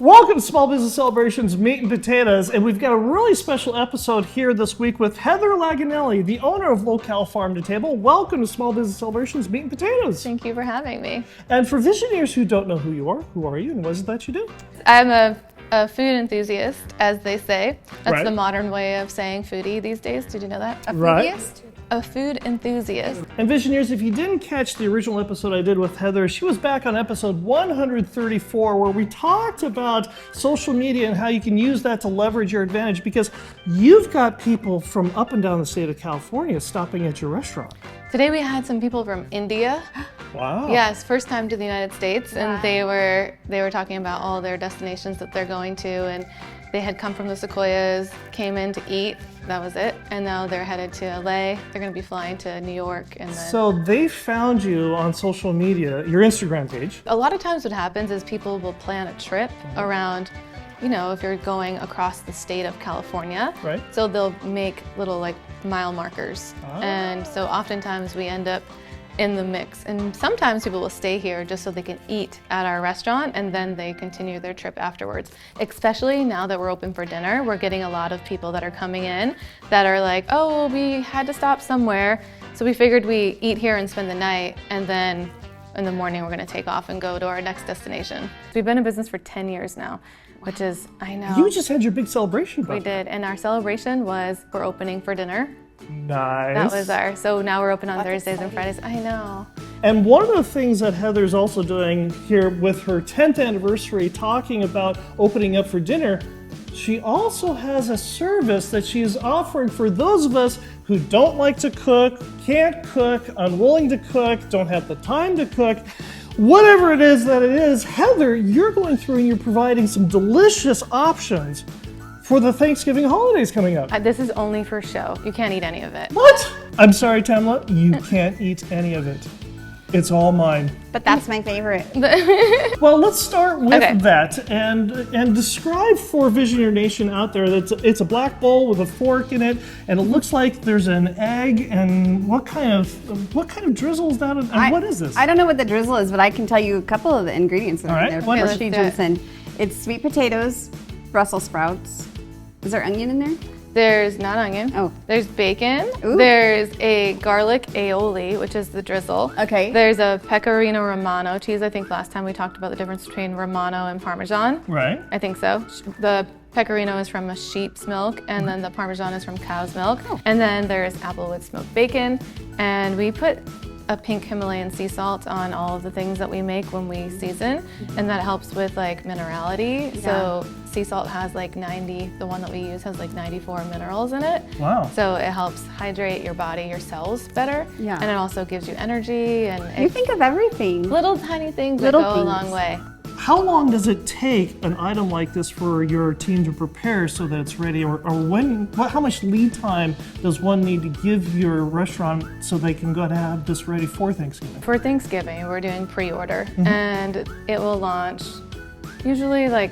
Welcome to Small Business Celebrations Meat and Potatoes, and we've got a really special episode here this week with Heather Laganelli, the owner of Locale Farm To Table. Welcome to Small Business Celebrations Meat and Potatoes. Thank you for having me. And for visionaries who don't know who you are you and what is it that you do? I'm a food enthusiast, as they say. That's Right. the modern way of saying foodie these days. Did you know that? A Right. foodist? A food enthusiast. And visionaries, if you didn't catch the original episode I did with Heather, she was back on episode 134 where we talked about social media and how you can use that to leverage your advantage, because you've got people from up and down the state of California stopping at your restaurant. Today we had some people from India. Wow. Yes, first time to the United States, and they were talking about all their destinations that they're going to, and they had come from the Sequoias, came in to eat, that was it, and now they're headed to LA. They're going to be flying to New York, and then... So they found you on social media, your Instagram page. A lot of times what happens is people will plan a trip around, you know, if you're going across the state of California. Right. So they'll make little like mile markers. And so oftentimes we end up in the mix. And sometimes people will stay here just so they can eat at our restaurant and then they continue their trip afterwards. Especially now that we're open for dinner, we're getting a lot of people that are coming in that are like, oh, well, we had to stop somewhere. So we figured we eat here and spend the night, and then in the morning we're gonna take off and go to our next destination. We've been in business for 10 years now, which is, I know. You just had your big celebration. We did, and our celebration was we're opening for dinner. Nice. That was so now we're open on Thursdays and Fridays. I know. And one of the things that Heather's also doing here with her 10th anniversary, talking about opening up for dinner, she also has a service that she is offering for those of us who don't like to cook, can't cook, unwilling to cook, don't have the time to cook. Whatever it is that it is, Heather, you're going through and you're providing some delicious options for the Thanksgiving holidays coming up. This is only for show. You can't eat any of it. What? I'm sorry, Tamla, you can't eat any of it. It's all mine. But that's my favorite. Well, let's start with Okay. that and describe for Visionary Nation out there that it's a black bowl with a fork in it, and it looks like there's an egg. And what kind of drizzle is that? And what is this? I don't know what the drizzle is, but I can tell you a couple of the ingredients that All are right, in there what before is she it? jumps in. It's sweet potatoes, Brussels sprouts. Is there onion in there? There's not onion. Oh. There's bacon. Ooh. There's a garlic aioli, which is the drizzle. Okay. There's a pecorino romano cheese. I think last time we talked about the difference between romano and parmesan. Right. I think so. The pecorino is from a sheep's milk, and then the parmesan is from cow's milk. Oh. And then there's applewood smoked bacon, and we put a pink Himalayan sea salt on all of the things that we make when we season, and that helps with like minerality. Yeah. So sea salt has like 90, the one that we use has like 94 minerals in it. Wow. So it helps hydrate your body, your cells better. Yeah. And it also gives you energy, and You think of everything. little tiny things Little that go a long things. way. How long does it take an item like this for your team to prepare so that it's ready, or how much lead time does one need to give your restaurant so they can go ahead and have this ready for Thanksgiving? For Thanksgiving, we're doing pre-order, and it will launch usually like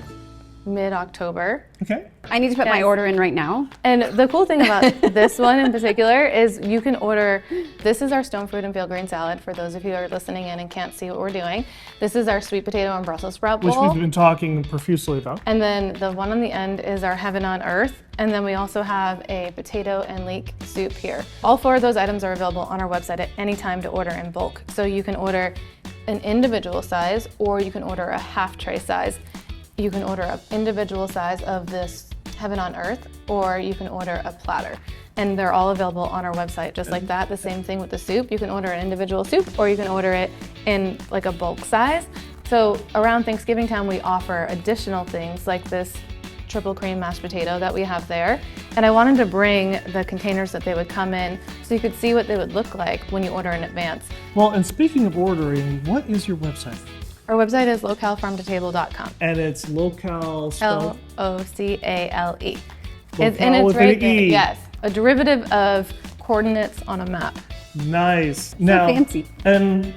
mid-October. Okay. I need to put my Yes. order in right now. And the cool thing about this one in particular is you can order, this is our stone fruit and field green salad for those of you who are listening in and can't see what we're doing. This is our sweet potato and Brussels sprout Which bowl. we've been talking profusely about. And then the one on the end is our heaven on earth. And then we also have a potato and leek soup here. All four of those items are available on our website at any time to order in bulk. So you can order an individual size, or you can order a half tray size. You can order an individual size of this heaven on earth, or you can order a platter. And they're all available on our website just like that. The same thing with the soup. You can order an individual soup, or you can order it in like a bulk size. So around Thanksgiving time, we offer additional things like this triple cream mashed potato that we have there. And I wanted to bring the containers that they would come in so you could see what they would look like when you order in advance. Well, and speaking of ordering, what is your website? Our website is localefarmtotable.com. And it's Locale spelled Locale. Locale with an E. Yes, a derivative of coordinates on a map. Nice. Now, fancy. And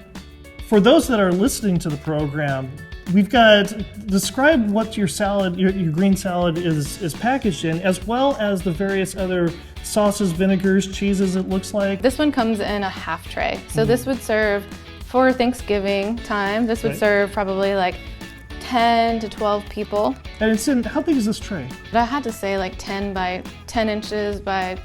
for those that are listening to the program, we've got, describe what your salad, your green salad is packaged in, as well as the various other sauces, vinegars, cheeses, it looks like. This one comes in a half tray. So this would serve for Thanksgiving time. This would Right. serve probably like 10 to 12 people. And it's in, how big is this tray? But I had to say like 10 by 10 inches by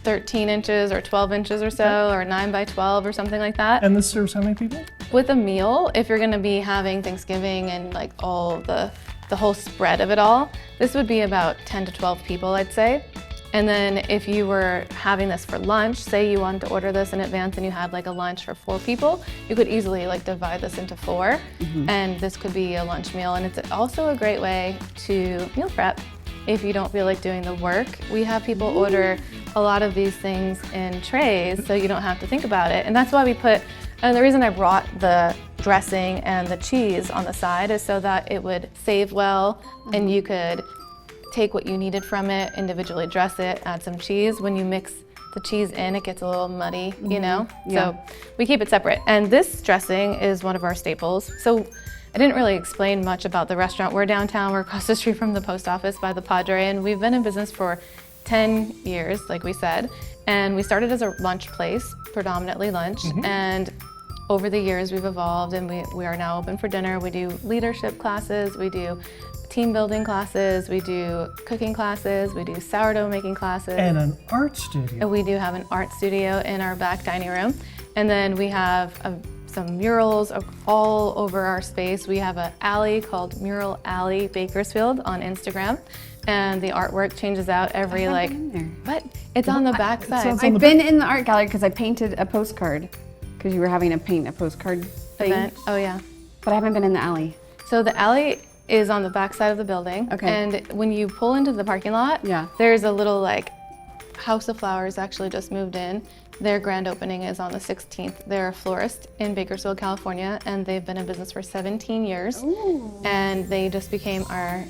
13 inches or 12 inches or so, or 9 by 12 or something like that. And this serves how many people? With a meal, if you're gonna be having Thanksgiving and like all the whole spread of it all, this would be about 10 to 12 people, I'd say. And then if you were having this for lunch, say you wanted to order this in advance and you had like a lunch for 4 people, you could easily like divide this into 4, and this could be a lunch meal. And it's also a great way to meal prep if you don't feel like doing the work. We have people order a lot of these things in trays so you don't have to think about it. And that's why we put, and the reason I brought the dressing and the cheese on the side is so that it would save well, and you could take what you needed from it, individually dress it, add some cheese. When you mix the cheese in, it gets a little muddy, you know? Yeah. So we keep it separate. And this dressing is one of our staples. So I didn't really explain much about the restaurant. We're downtown, we're across the street from the post office by the Padre, and we've been in business for 10 years, like we said. And we started as a lunch place, predominantly lunch. And over the years we've evolved, and we are now open for dinner. We do leadership classes, we do team building classes, we do cooking classes, we do sourdough making classes. And an art studio. And we do have an art studio in our back dining room. And then we have some murals all over our space. We have an alley called Mural Alley Bakersfield on Instagram. And the artwork changes out every like, been there. what? It's on the back side. sounds- I've been in the art gallery because I painted a postcard because you were having to paint a postcard thing. Event. Oh yeah. But I haven't been in the alley. So the alley is on the back side of the building. Okay. And when you pull into the parking lot, Yeah. there's a little like House of Flowers actually just moved in. Their grand opening is on the 16th. They're a florist in Bakersfield, California, and they've been in business for 17 years. Ooh. And they just became our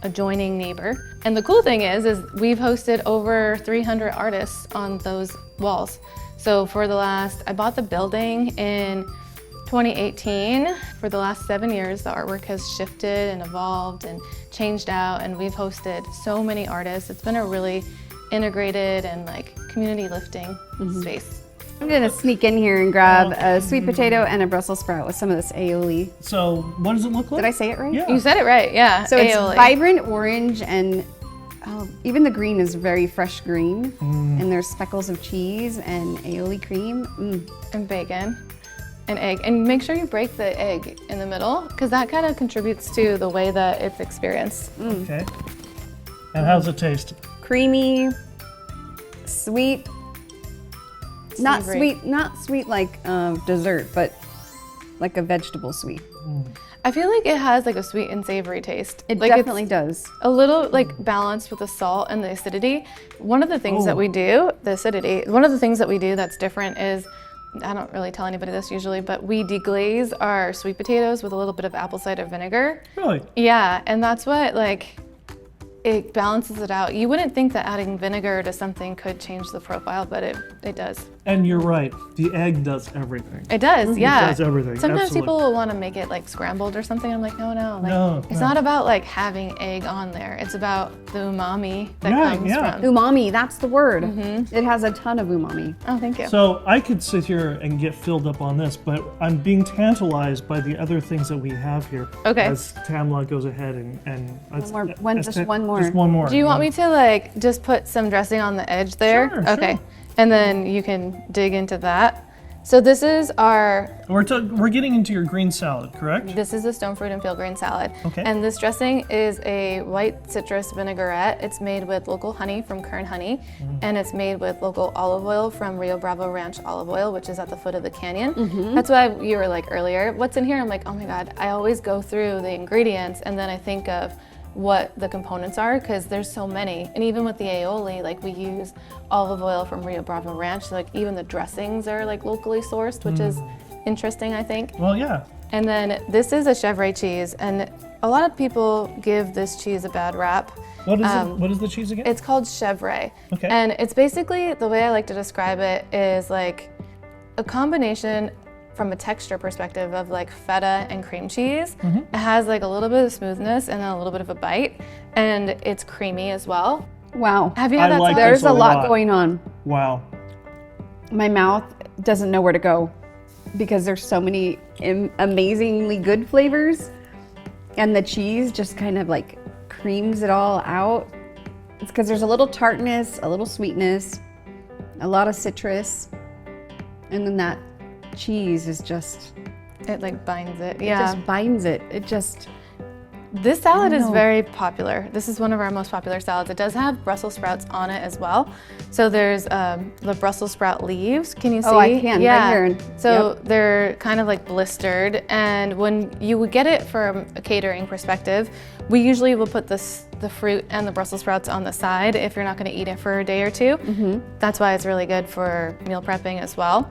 adjoining neighbor. And the cool thing is we've hosted over 300 artists on those walls. So for the last, I bought the building in 2018. For the last 7 years, the artwork has shifted and evolved and changed out, and we've hosted so many artists. It's been a really integrated and like community lifting space. I'm gonna sneak in here and grab a sweet potato and a Brussels sprout with some of this aioli. So what does it look like? Did I say it right? Yeah. You said it right, yeah. So it's aioli. vibrant orange, and even the green is very fresh green. And there's speckles of cheese and aioli cream. And bacon and egg. And make sure you break the egg in the middle, because that kind of contributes to the way that it's experienced. Okay. And how does it taste? Creamy, sweet. Not Savory. sweet like dessert, but like a vegetable sweet. I feel like it has like a sweet and savory taste. It like definitely it's does. a little like balanced with the salt and the acidity. One of the things that we do, the acidity, one of the things that we do that's different is, I don't really tell anybody this usually, but we deglaze our sweet potatoes with a little bit of apple cider vinegar. Really? Yeah, and that's what like, it balances it out. You wouldn't think that adding vinegar to something could change the profile, but it does. And you're right. The egg does everything. It does, yeah. It does everything. Sometimes Absolutely. people will want to make it like scrambled or something. I'm like, no, like, No, it's no. not about like having egg on there. It's about the umami that Yeah, comes yeah. from. Umami, that's the word. It has a ton of umami. Oh, thank you. So I could sit here and get filled up on this, but I'm being tantalized by the other things that we have here. Okay. As Tamla goes ahead and Just one more. Just one more. Do you want me to like just put some dressing on the edge there? Sure, okay. sure. And then you can dig into that. So this is our, We're getting into your green salad, correct? this is the stone fruit and field grain salad. Okay. And this dressing is a white citrus vinaigrette. It's made with local honey from Kern Honey, and it's made with local olive oil from Rio Bravo Ranch olive oil, which is at the foot of the canyon. That's why you were like earlier, what's in here? I'm like, oh my God, I always go through the ingredients and then I think of what the components are, because there's so many. And even with the aioli, like we use olive oil from Rio Bravo Ranch, so like even the dressings are like locally sourced, which is interesting, I think. Well, yeah. And then this is a chevre cheese, and a lot of people give this cheese a bad rap. What is it? What is the cheese again? It's called chevre. Okay. And it's basically, the way I like to describe it is like a combination from a texture perspective of like feta and cream cheese. It has like a little bit of smoothness and then a little bit of a bite, and it's creamy as well. Wow. Have you had I that? like sauce? There's this a a lot lot. going on. Wow. My mouth doesn't know where to go because there's so many amazingly good flavors. And the cheese just kind of like creams it all out. It's because there's a little tartness, a little sweetness, a lot of citrus, and then that cheese is just, It like binds it. it Yeah. just binds it. It just, This salad is know. very popular. This is one of our most popular salads. It does have Brussels sprouts on it as well. So there's the Brussels sprout leaves. Can you see? Oh, I can, Yeah. right here. So Yep. they're kind of like blistered. And when you would get it from a catering perspective, we usually will put the fruit and the Brussels sprouts on the side if you're not going to eat it for a day or two. Mm-hmm. That's why it's really good for meal prepping as well.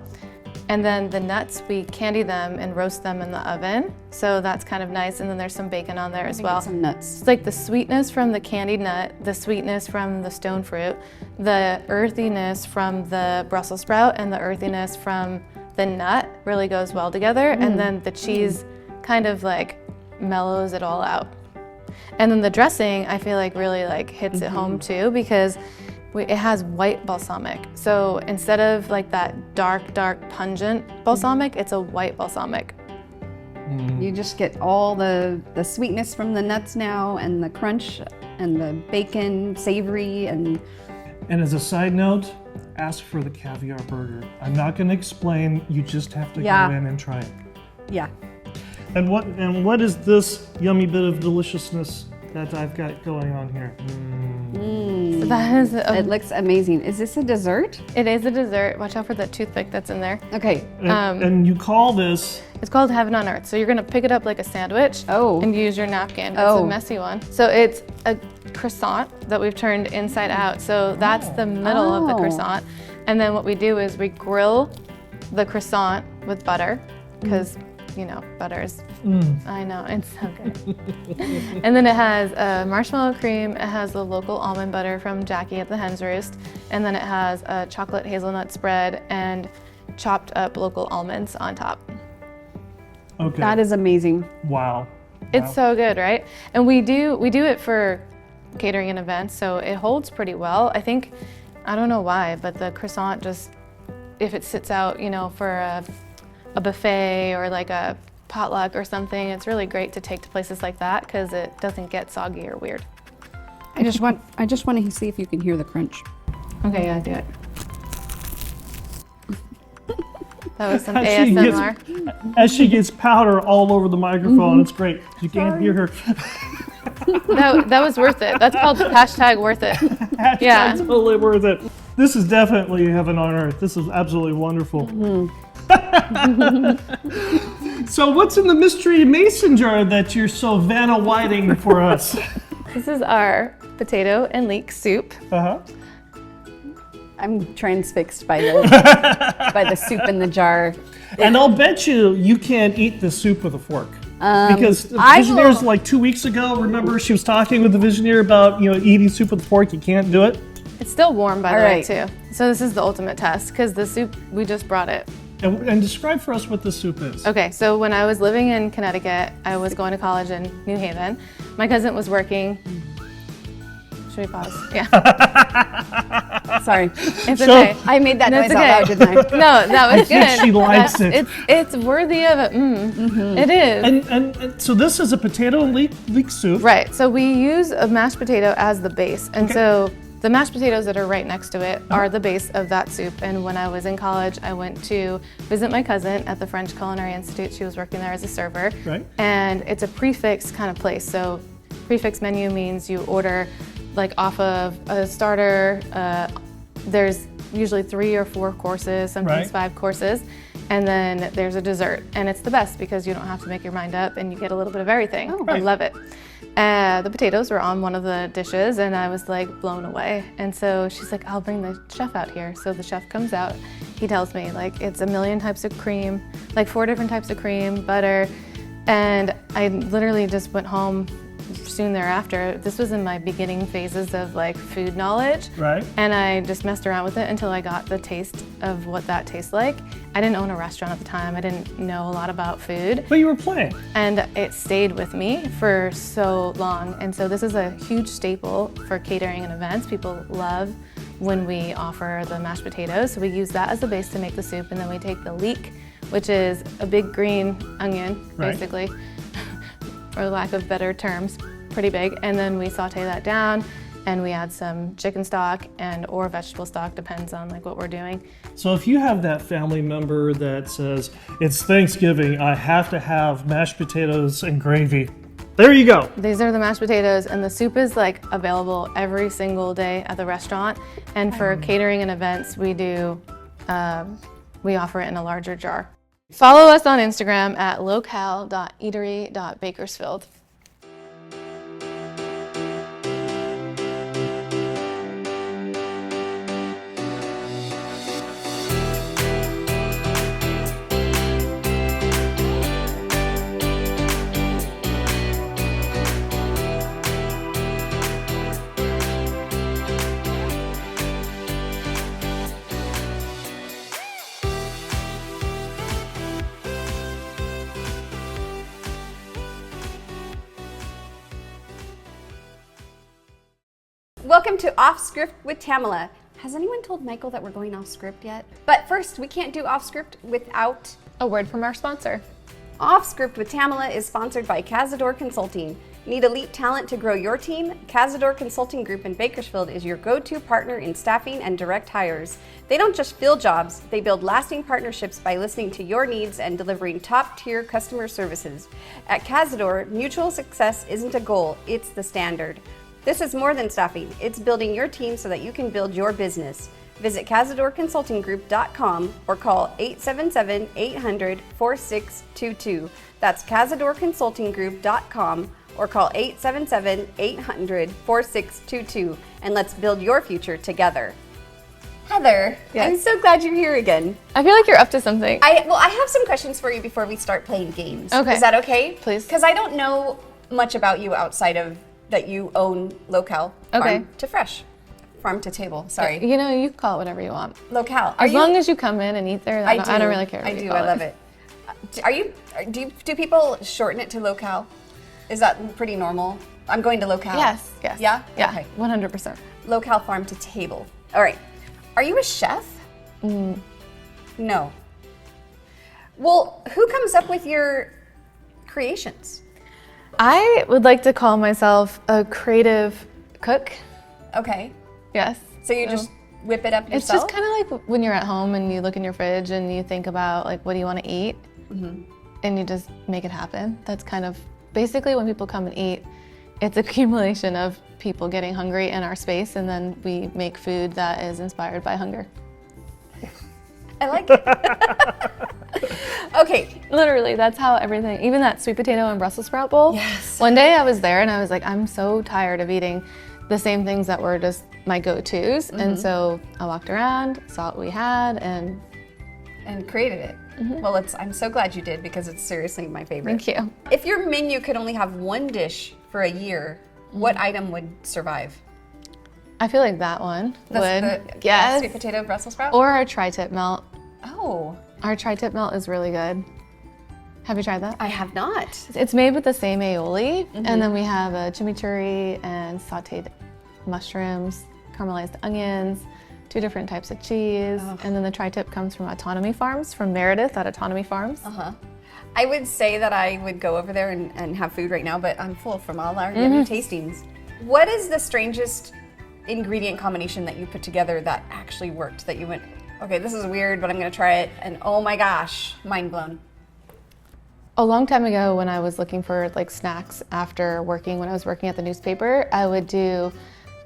And then the nuts, we candy them and roast them in the oven. So that's kind of nice. And then there's some bacon on there as well. some nuts. It's like the sweetness from the candied nut, the sweetness from the stone fruit, the earthiness from the Brussels sprout, and the earthiness from the nut really goes well together. And then the cheese kind of like mellows it all out. And then the dressing, I feel like really like hits it home too, because it has white balsamic. So instead of like that dark pungent balsamic, it's a white balsamic. You just get all the sweetness from the nuts now, and the crunch, and the bacon, savory, and And as a side note, ask for the caviar burger. I'm not going to explain. You just have to Yeah. go in and try it. yeah. And what is this yummy bit of deliciousness that I've got going on here? So that is It looks amazing. Is this a dessert? it is a dessert. Watch out for the toothpick that's in there. Okay. And you call this It's called Heaven on Earth. So you're gonna pick it up like a sandwich Oh. and use your napkin. It's Oh. a messy one. So it's a croissant that we've turned inside out. So that's the middle of the Oh. croissant. And then what we do is we grill the croissant with butter, because you know, butter is, I know, it's so good. And then it has marshmallow cream, it has the local almond butter from Jackie at the Hen's Roost, and then it has a chocolate hazelnut spread and chopped up local almonds on top. okay. That is amazing. Wow. It's so good, right? And we do it for catering and events, so it holds pretty well. I think, I don't know why, but the croissant just, if it sits out, you know, for a buffet or like a potluck or something, it's really great to take to places like that because it doesn't get soggy or weird. I just want to see if you can hear the crunch. Okay, yeah, do it. That was some As she gets- ASMR. As she gets powder all over the microphone, it's great. You can't hear her. That was worth it. That's called hashtag worth it. Yeah. It's totally worth it. This is definitely heaven on earth. This is absolutely wonderful. So what's in the mystery mason jar that you're so Vanna Whiting for us? This is our potato and leek soup. Uh-huh. I'm transfixed by the soup in the jar. And I'll bet you can't eat the soup with a fork. Because the I Visionaires, will- like 2 weeks ago, remember she was talking with the Visioneer about, eating soup with a fork. You can't do it. It's still warm, by the All way, right. too. So this is the ultimate test because the soup, we just brought it. And describe for us what this soup is. Okay, so when I was living in Connecticut, I was going to college in New Haven. My cousin was working. Should we pause? Yeah, Sorry. it's So- okay. I made that That's noise out loud, didn't I? No, that was think good. she likes it. It's worthy of it. It is. And so this is a potato and leek soup. Right, so we use a mashed potato as the base. And Okay. so the mashed potatoes that are right next to it are the base of that soup. And when I was in college, I went to visit my cousin at the French Culinary Institute. She was working there as a server. Right. And it's a prefix kind of place. So prefix menu means you order like off of a starter. There's usually 3 or 4 courses, sometimes Right. 5 courses. And then there's a dessert. And it's the best because you don't have to make your mind up and you get a little bit of everything. Oh. I Right. love it. The potatoes were on one of the dishes and I was like blown away. And so she's like, I'll bring the chef out here. So the chef comes out. He tells me like it's 1,000,000 types of cream, like 4 different types of cream, butter. And I literally just went home soon thereafter. This was in my beginning phases of like food knowledge. Right. And I just messed around with it until I got the taste of what that tastes like. I didn't own a restaurant at the time. I didn't know a lot about food. But you were playing. And it stayed with me for so long. And so this is a huge staple for catering and events. People love when we offer the mashed potatoes. So we use that as the base to make the soup. And then we take the leek, which is a big green onion, Right. basically. for lack of better terms, pretty big. And then we saute that down and we add some chicken stock or vegetable stock, depends on like what we're doing. So if you have that family member that says, it's Thanksgiving, I have to have mashed potatoes and gravy, there you go. These are the mashed potatoes, and the soup is like available every single day at the restaurant. And for catering and events, we offer it in a larger jar. Follow us on Instagram at locale.eatery.bakersfield. Welcome to Off Script with Tamala. Has anyone told Michael that we're going off script yet? But first, we can't do Off Script without A word from our sponsor. Off Script with Tamala is sponsored by Cazador Consulting. Need elite talent to grow your team? Cazador Consulting Group in Bakersfield is your go-to partner in staffing and direct hires. They don't just fill jobs, they build lasting partnerships by listening to your needs and delivering top-tier customer services. At Cazador, mutual success isn't a goal, it's the standard. This is more than staffing, it's building your team so that you can build your business. Visit CazadorConsultingGroup.com or call 877-800-4622. That's CazadorConsultingGroup.com or call 877-800-4622. And let's build your future together. Heather, Yes. I'm so glad you're here again. I feel like you're up to something. I have some questions for you before we start playing games. Okay. Is that okay? Please. Because I don't know much about you outside of that you own Locale Okay. Farm to Fresh. Farm to Table, sorry. You know, you can call it whatever you want. Locale. As long as you come in and eat there, I don't really care. I do. I love it. Do people shorten it to Locale? Is that pretty normal? I'm going to Locale. Yes. Yeah? Yeah. Okay. 100%. Locale Farm to Table. All right. Are you a chef? No. Well, who comes up with your creations? I would like to call myself a creative cook. Okay. Yes. So you just whip it up yourself? It's just kind of like when you're at home and you look in your fridge and you think about like, what do you want to eat? And you just make it happen. That's kind of basically when people come and eat, it's accumulation of people getting hungry in our space, and then we make food that is inspired by hunger. I like it. Okay. Literally, that's how everything, even that sweet potato and Brussels sprout bowl. Yes. One day I was there and I was like, I'm so tired of eating the same things that were just my go-tos. And so I walked around, saw what we had, and created it. Well, I'm so glad you did, because it's seriously my favorite. thank you. If your menu could only have one dish for a year, what item would survive? I feel like that one would. The Yes. sweet potato Brussels sprout? Or our tri-tip melt. Oh, Our tri-tip melt is really good. Have you tried that? I have not. It's made with the same aioli, and then we have a chimichurri and sauteed mushrooms, caramelized onions, 2 different types of cheese, and then the tri-tip comes from Autonomy Farms, from Meredith at Autonomy Farms. I would say that I would go over there and have food right now, but I'm full from all our yummy tastings. What is the strangest ingredient combination that you put together that actually worked, that you went, okay, this is weird, but I'm gonna try it, and oh my gosh, mind blown? A long time ago, when I was looking for like snacks after working, when I was working at the newspaper, I would do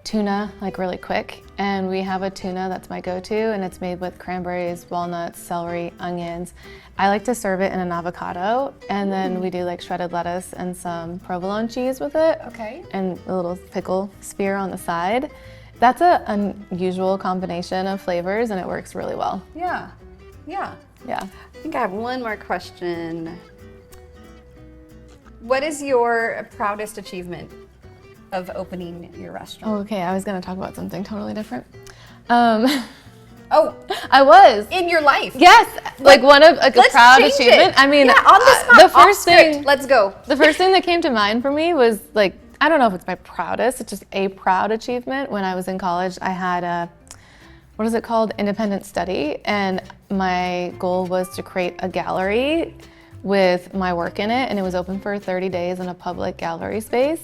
tuna like really quick, and we have a tuna that's my go-to, and it's made with cranberries, walnuts, celery, onions. I like to serve it in an avocado, and then we do like shredded lettuce and some provolone cheese with it. Okay. And a little pickle spear on the side. That's an unusual combination of flavors, and it works really well. Yeah. Yeah. I think I have one more question. What is your proudest achievement of opening your restaurant? Oh, okay, I was gonna talk about something totally different. Oh, I was. in your life? Yes, like one of like a Let's proud change achievement. it. I mean, yeah, on the spot, the off first script. thing. Let's go. The first thing that came to mind for me was like, I don't know if it's my proudest, it's just a proud achievement. When I was in college, I had a, what is it called? Independent study. And my goal was to create a gallery with my work in it, and it was open for 30 days in a public gallery space.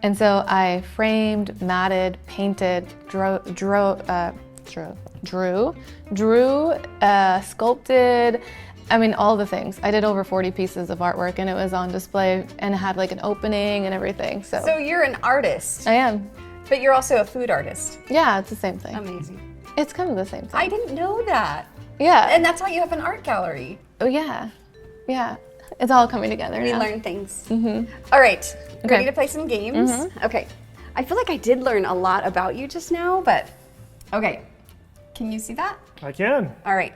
And so I framed, matted, painted, sculpted, I mean, all the things. I did over 40 pieces of artwork, and it was on display and had like an opening and everything. So you're an artist. I am. But you're also a food artist. Yeah, it's the same thing. Amazing. It's kind of the same thing. I didn't know that. Yeah. And that's why you have an art gallery. Oh, yeah. Yeah. It's all coming together We now. learn things. All right. Okay. Ready to play some games? Okay. I feel like I did learn a lot about you just now, but okay. Can you see that? I can. All right.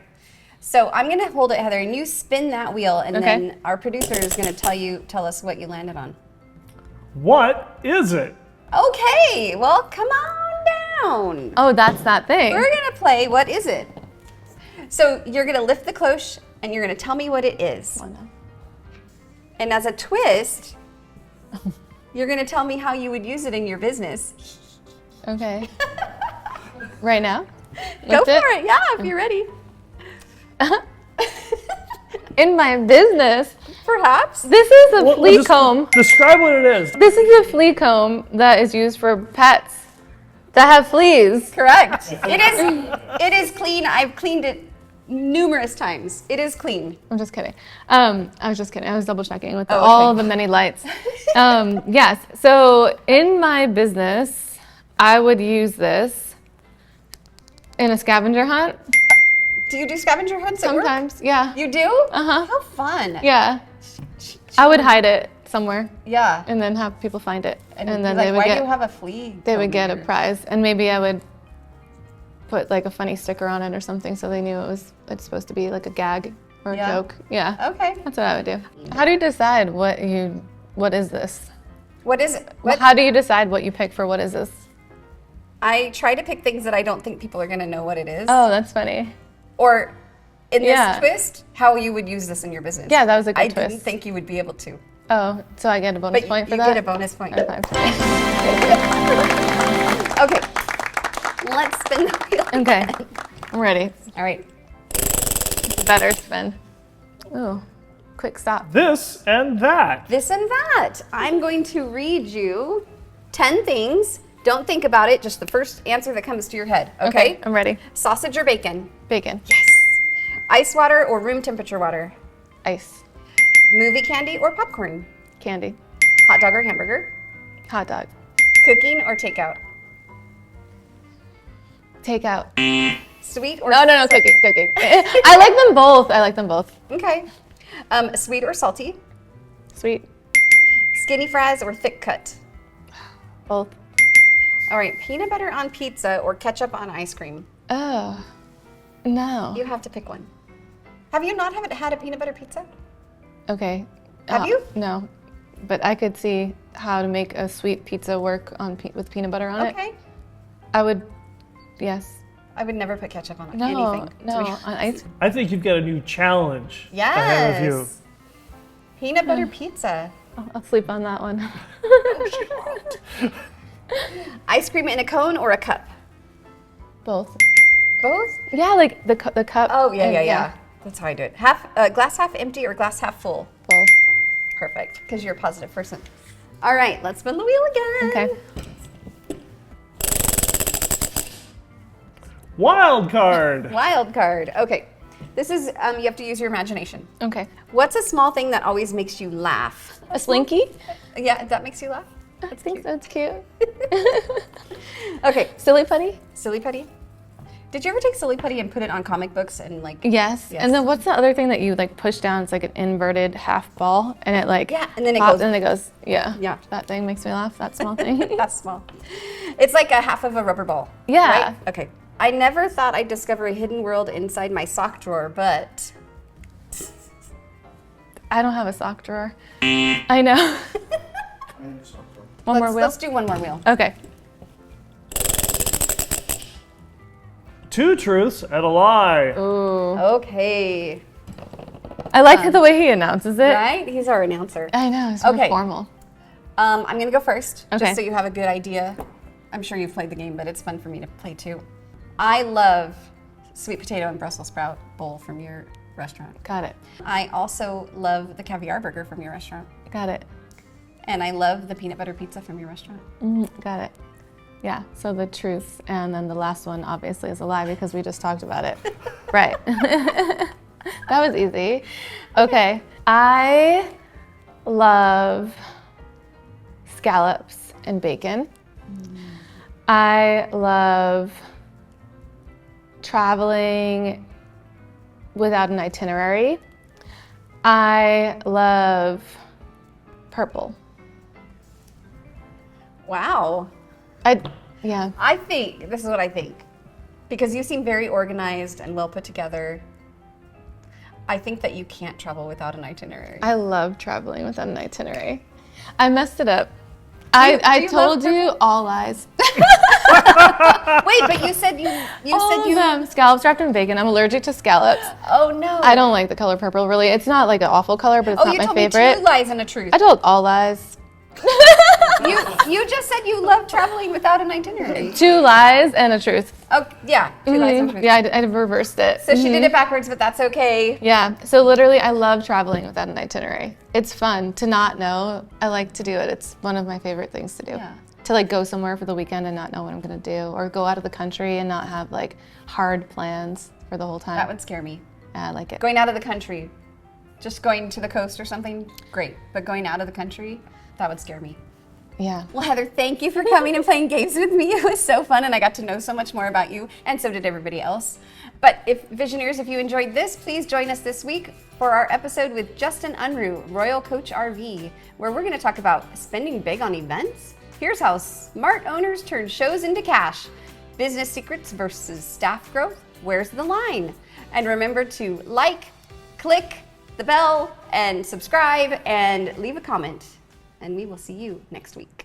So I'm going to hold it, Heather, and you spin that wheel, and Okay. then our producer is going to tell us what you landed on. What is it? Okay. Well, come on down. Oh, that's that thing. We're going to play What Is It? So you're going to lift the cloche, and you're going to tell me what it is. Oh, no. And as a twist, you're going to tell me how you would use it in your business. Okay. Right now? Go Lift for it. Yeah, if you're ready. In my business, Perhaps. this is a Well, flea just comb. Describe what it is. This is a flea comb that is used for pets that have fleas. Correct. It is clean. I've cleaned it numerous times. It is clean. I'm just kidding. I was just kidding. I was double checking with Oh, okay. all the many lights. Yes. So in my business, I would use this in a scavenger hunt. Do you do scavenger hunts at work? Sometimes. Yeah. You do? Uh-huh. How fun. Yeah. I would hide it somewhere Yeah. and then have people find it. And be then like, they would why do get you have a flea? they would get a comb prize. And maybe I would put like a funny sticker on it or something so they knew it's supposed to be like a gag or a Yeah. joke. Yeah. here? Okay. That's what I would do. How do you decide what is this? What is it? What? How do you decide what you pick for what is this? I try to pick things that I don't think people are going to know what it is. Oh, that's funny. Or in Yeah. this twist, how you would use this in your business. Yeah, that was a good I twist. didn't think you would be able to. Oh, so I get a bonus But point for you that? get a bonus point. Okay. Okay. Let's spin the wheel. Okay. I'm ready. All right. Better spin. Ooh, quick stop. This and that. This and that. I'm going to read you 10 things. Don't think about it, just the first answer that comes to your head. Okay? I'm ready. Sausage or bacon? Bacon. Yes. Ice water or room temperature water? Ice. Movie candy or popcorn? Candy. Hot dog or hamburger? Hot dog. Cooking or takeout? Take out. Sweet or No, cooking. I like them both. I like them both. Okay. Sweet or salty? Sweet. Skinny fries or thick cut? Both. All right, peanut butter on pizza or ketchup on ice cream? Oh, no. You have to pick one. Have you not had a peanut butter pizza? Okay. Have you? No, but I could see how to make a sweet pizza work with peanut butter on it. Okay. I would, yes. I would never put ketchup on No, anything. to no, be on honest. ice. I think you've got a new challenge ahead of you. Yes. Peanut butter pizza. I'll sleep on that one. Ice cream in a cone or a cup? Both. Both? Yeah, like the cup. Oh, yeah, and- yeah, yeah. That's how I do it. Glass half empty or glass half full? Both. Perfect, because you're a positive person. All right, let's spin the wheel again. Okay. Wild card. Wild card. Okay. This is, you have to use your imagination. Okay. What's a small thing that always makes you laugh? A slinky? Yeah, that makes you laugh? I think that's cute. Okay, Silly putty? silly putty. Did you ever take silly putty and put it on comic books and like? Yes. Yes. And then what's the other thing that you like push down? It's like an inverted half ball, and it like Yeah, and then it pops, goes- and it goes. Yeah. Yeah. That thing makes me laugh. That small thing. That's small. It's like a half of a rubber ball. Yeah. Right? Okay. I never thought I'd discover a hidden world inside my sock drawer, but I don't have a sock drawer. I know. One more wheel. let's do one more wheel. Okay. Two truths and a lie. Ooh. Okay. I like the way he announces it. Right? He's our announcer. I know. It's more Okay. formal. I'm gonna go first, Okay. just so you have a good idea. I'm sure you've played the game, but it's fun for me to play too. I love sweet potato and Brussels sprout bowl from your restaurant. Got it. I also love the caviar burger from your restaurant. Got it. And I love the peanut butter pizza from your restaurant. Got it. Yeah, so the truth, and then the last one obviously is a lie because we just talked about it. Right. That was easy. Okay. I love scallops and bacon. I love traveling without an itinerary. I love purple. Wow. Yeah. I think, this is what I think. Because you seem very organized and well put together, I think that you can't travel without an itinerary. I love traveling without an itinerary. I messed it up. I told you all lies. Wait, but you said you them. Scallops wrapped in bacon. I'm allergic to scallops. Oh no. I don't like the color purple really. It's not like an awful color, but it's not my favorite. Oh, you told me 2 lies and a truth. I told all lies. You just said you love traveling without an itinerary. 2 lies and a truth. Oh, yeah, 2 lies and a truth. Yeah, I reversed it. So she did it backwards, but that's okay. Yeah, so literally I love traveling without an itinerary. It's fun to not know. I like to do it. It's one of my favorite things to do. Yeah. To like go somewhere for the weekend and not know what I'm gonna do, or go out of the country and not have like hard plans for the whole time. That would scare me. Yeah, I like it. Going out of the country, just going to the coast or something, great. But going out of the country, that would scare me. Yeah. Well, Heather, thank you for coming and playing games with me. It was so fun, and I got to know so much more about you, and so did everybody else. But Visioneers, if you enjoyed this, please join us this week for our episode with Justin Unruh, Royal Coach RV, where we're going to talk about spending big on events. Here's how smart owners turn shows into cash. Business secrets versus staff growth. Where's the line? And remember to like, click the bell, and subscribe, and leave a comment. And we will see you next week.